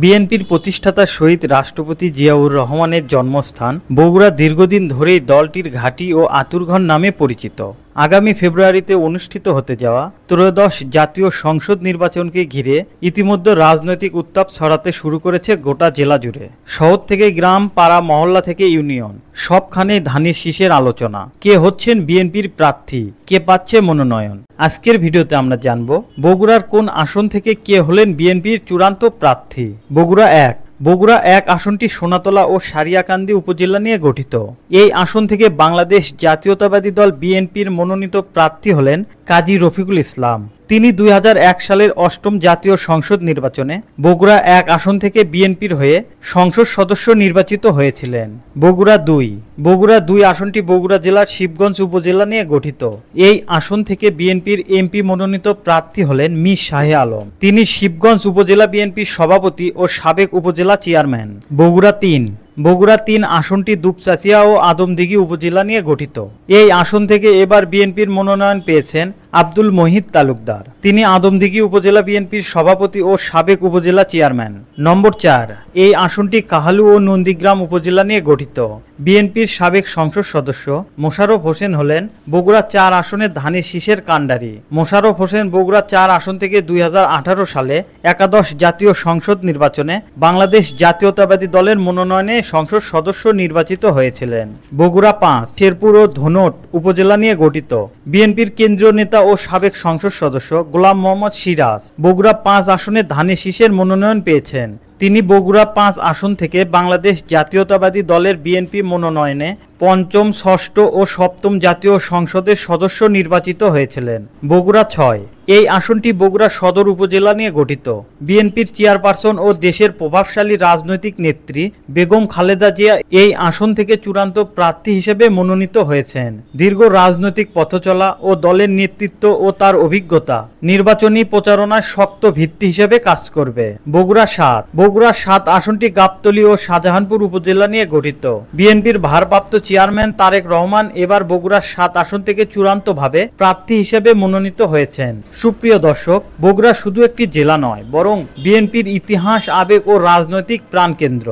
বিএনপির প্রতিষ্ঠাতা শহীদ রাষ্ট্রপতি জিয়াউর রহমানের জন্মস্থান বগুড়া দীর্ঘদিন ধরেই দলটির ঘাঁটি ও আতুরঘর নামে পরিচিত। আগামী ফেব্রুয়ারিতে অনুষ্ঠিত হতে যাওয়া ত্রয়োদশ জাতীয় সংসদ নির্বাচনকে ঘিরে ইতিমধ্যে রাজনৈতিক উত্তাপ ছড়াতে শুরু করেছে গোটা জেলা জুড়ে। শহর থেকে গ্রাম, পাড়া, মহল্লা থেকে ইউনিয়ন, সবখানে ধানের শীষের আলোচনা। কে হচ্ছেন বিএনপির প্রার্থী, কে পাচ্ছে মনোনয়ন। আজকের ভিডিওতে আমরা জানব বগুড়ার কোন আসন থেকে কে হলেন বিএনপির চূড়ান্ত প্রার্থী। বগুড়া এক আসনটি সোনাতলা ও সারিয়াকান্দি উপজেলা নিয়ে গঠিত। এই আসন থেকে বাংলাদেশ জাতীয়তাবাদী দল বিএনপির মনোনীত প্রার্থী হলেন কাজী রফিকুল ইসলাম। তিনি 2001 সালের অষ্টম জাতীয় সংসদ নির্বাচনে বগুড়া এক আসন থেকে বিএনপির হয়ে সংসদ সদস্য নির্বাচিত হয়েছিলেন। বগুড়া দুই আসনটি বগুড়া জেলার শিবগঞ্জ উপজেলা নিয়ে গঠিত। এই আসন থেকে বিএনপির এমপি মনোনীত প্রার্থী হলেন মি শাহে আলম। তিনি শিবগঞ্জ উপজেলা বিএনপির সভাপতি ও সাবেক উপজেলা চেয়ারম্যান। বগুড়া 3 আসনটি দুপচাচিয়া ও আদমদিঘি উপজেলা নিয়ে গঠিত। এই আসন থেকে এবার বিএনপির মনোনয়ন পেয়েছেন আব্দুল মহিদ তালুকদার। তিনি আদমদিঘি উপজেলা বিএনপির সভাপতি ও সাবেক উপজেলা চেয়ারম্যান। 4 এই আসনটি কাহালু ও নন্দীগ্রাম উপজেলা নিয়ে গঠিত। বিএনপির সাবেক সংসদ সদস্য মোশাররফ হোসেন হলেন বগুড়া 4 আসনের ধানের শীষের কাণ্ডারি। মোশাররফ হোসেন বগুড়া 4 আসন থেকে 2018 সালে একাদশ জাতীয় সংসদ নির্বাচনে বাংলাদেশ জাতীয়তাবাদী দলের মনোনয়নে সংসদ সদস্য নির্বাচিত হয়েছিলেন। বগুড়া 5 শেরপুর ও ধনট উপজেলা নিয়ে গঠিত। বিএনপির কেন্দ্রীয় নেতা ও সাবেক সংসদ সদস্য গোলাম মোহাম্মদ সিরাজ বগুড়া 5 আসনে ধানের শীষের মনোনয়ন পেয়েছেন। তিনি বগুড়া 5 আসন থেকে বাংলাদেশ জাতীয়তাবাদী দলের বিএনপি মনোনয়নে পঞ্চম, ষষ্ঠ ও সপ্তম জাতীয় সংসদের সদস্য নির্বাচিত হয়েছিলেন। বগুড়া 6 এই আসনটি বগুড়া সদর উপজেলা নিয়ে গঠিত। বিএনপির চেয়ারপারসন ও দেশের প্রভাবশালী রাজনৈতিক নেত্রী বেগম খালেদা জিয়া এই আসন থেকে চূড়ান্ত প্রার্থী হিসেবে মনোনীত হয়েছেন। দীর্ঘ রাজনৈতিক পথচলা ও দলের নেতৃত্ব ও তার অভিজ্ঞতা নির্বাচনী প্রচারণায় শক্ত ভিত্তি হিসেবে কাজ করবে। বগুড়া 7 আসনটি গাবতলী ও শাহজাহানপুর উপজেলা নিয়ে গঠিত। বিএনপির ভারপ্রাপ্ত চেয়ারম্যান তারেক রহমান এবার বগুড়া 7 আসন থেকে চূড়ান্তভাবে প্রার্থী হিসেবে মনোনীত হয়েছেন। সুপ্রিয় দর্শক, বগুড়া শুধু একটি জেলা নয়, বরং বিএনপির ইতিহাস, আবেগ ও রাজনৈতিক প্রাণকেন্দ্র।